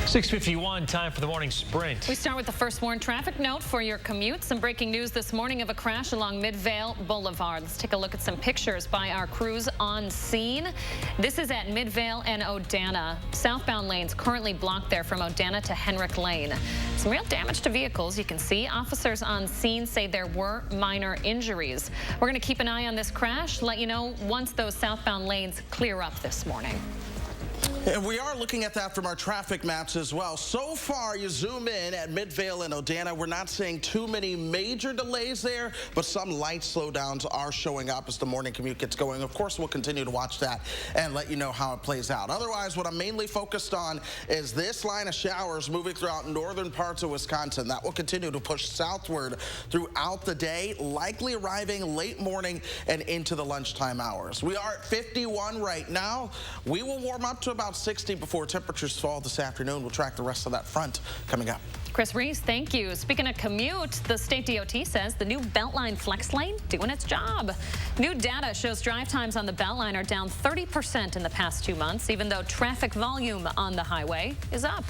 6:51, time for the morning sprint. We start with the first warn traffic note for your commute. Some breaking news this morning of a crash along Midvale Boulevard. Let's take a look at some pictures by our crews on scene. This is at Midvale and Odana. Southbound lanes currently blocked there from Odana to Henrik Lane. Some real damage to vehicles. You can see officers on scene say there were minor injuries. We're going to keep an eye on this crash, let you know once those southbound lanes clear up this morning. And we are looking at that from our traffic maps as well. So far, you zoom in at Midvale and Odana, we're not seeing too many major delays there, but some light slowdowns are showing up as the morning commute gets going. Of course, we'll continue to watch that and let you know how it plays out. Otherwise, what I'm mainly focused on is this line of showers moving throughout northern parts of Wisconsin. That will continue to push southward throughout the day, likely arriving late morning and into the lunchtime hours. We are at 51 right now. We will warm up to about 60 before temperatures fall this afternoon. We'll track the rest of that front coming up. Chris Reese, thank you. Speaking of commute, the state DOT says the new Beltline Flex Lane doing its job. New data shows drive times on the Beltline are down 30% in the past 2 months, even though traffic volume on the highway is up.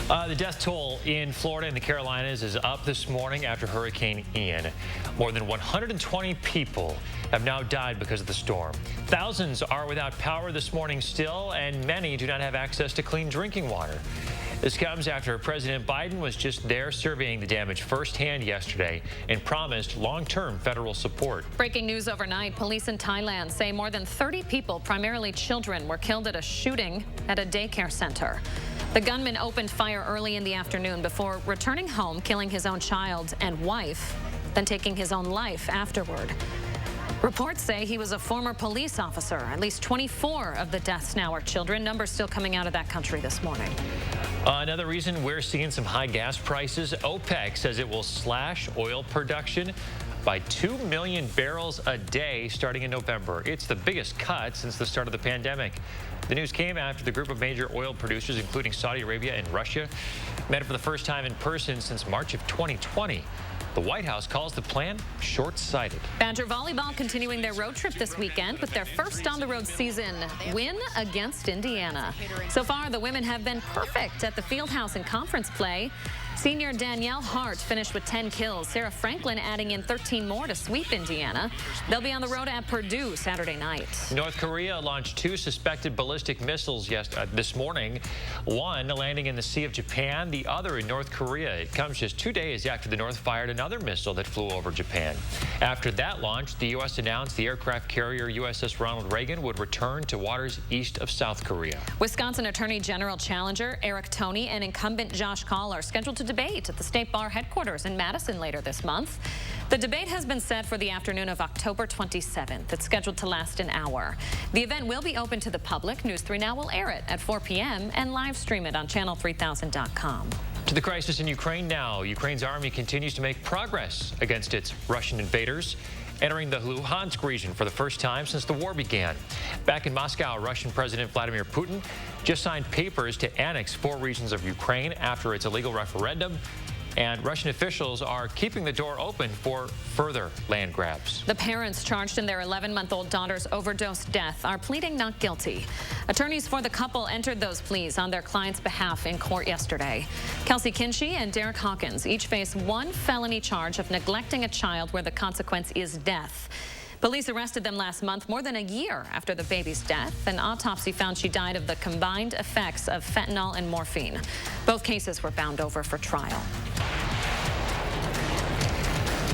The death toll in Florida and the Carolinas is up this morning after Hurricane Ian. More than 120 people have now died because of the storm. Thousands are without power this morning still, and many do not have access to clean drinking water. This comes after President Biden was just there surveying the damage firsthand yesterday and promised long-term federal support. Breaking news overnight, police in Thailand say more than 30 people, primarily children, were killed at a shooting at a daycare center. The gunman opened fire early in the afternoon before returning home, killing his own child and wife, then taking his own life afterward. Reports say he was a former police officer. At least 24 of the deaths now are children. Numbers still coming out of that country this morning. Another reason we're seeing some high gas prices, OPEC says it will slash oil production by 2 million barrels a day starting in November. It's the biggest cut since the start of the pandemic. The news came after the group of major oil producers, including Saudi Arabia and Russia, met for the first time in person since March of 2020. The White House calls the plan short-sighted. Badger volleyball continuing their road trip this weekend with their first on-the-road season win against Indiana. So far, the women have been perfect at the Fieldhouse in conference play. Senior Danielle Hart finished with 10 kills. Sarah Franklin adding in 13 more to sweep Indiana. They'll be on the road at Purdue Saturday night. North Korea launched 2 suspected ballistic missiles this morning. One landing in the Sea of Japan, the other in North Korea. It comes just 2 days after the North fired another missile that flew over Japan. After that launch, the U.S. announced the aircraft carrier USS Ronald Reagan would return to waters east of South Korea. Wisconsin Attorney General challenger Eric Toney and incumbent Josh Kaul are scheduled to debate at the State Bar headquarters in Madison later this month. The debate has been set for the afternoon of October 27th. It's scheduled to last an hour. The event will be open to the public. News 3 Now will air it at 4 p.m. and live stream it on channel3000.com. To the crisis in Ukraine now. Ukraine's army continues to make progress against its Russian invaders, entering the Luhansk region for the first time since the war began. Back in Moscow, Russian President Vladimir Putin just signed papers to annex 4 regions of Ukraine after its illegal referendum, and Russian officials are keeping the door open for further land grabs. The parents charged in their 11-month-old daughter's overdose death are pleading not guilty. Attorneys for the couple entered those pleas on their client's behalf in court yesterday. Kelsey Kinchy and Derek Hawkins each face 1 felony charge of neglecting a child where the consequence is death. Police arrested them last month, more than a year after the baby's death. An autopsy found she died of the combined effects of fentanyl and morphine. Both cases were bound over for trial.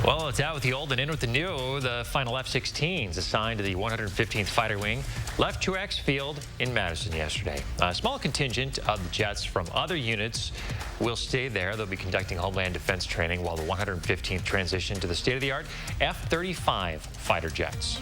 Well, it's out with the old and in with the new. The final F-16s assigned to the 115th Fighter Wing left Truex Field in Madison yesterday. A small contingent of the jets from other units will stay there. They'll be conducting Homeland Defense training while the 115th transition to the state-of-the-art F-35 fighter jets.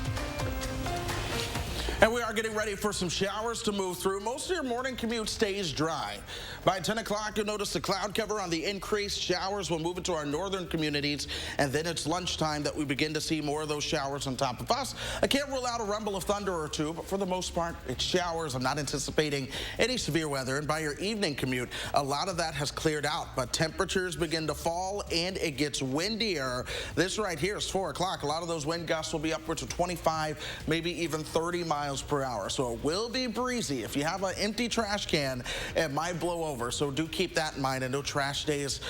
And we are getting ready for some showers to move through. Most of your morning commute stays dry. By 10 o'clock, you'll notice the cloud cover on the increased showers will move into our northern communities, and then it's lunchtime that we begin to see more of those showers on top of us. I can't rule out a rumble of thunder or two, but for the most part, it's showers. I'm not anticipating any severe weather, and by your evening commute, a lot of that has cleared out, but temperatures begin to fall, and it gets windier. This right here is 4 o'clock. A lot of those wind gusts will be upwards of 25, maybe even 30 miles miles per hour. So it will be breezy. If you have an empty trash can, it might blow over. So do keep that in mind. And no trash days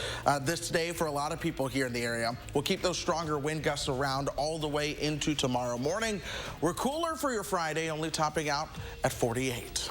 this day for a lot of people here in the area. We'll keep those stronger wind gusts around all the way into tomorrow morning. We're cooler for your Friday, only topping out at 48.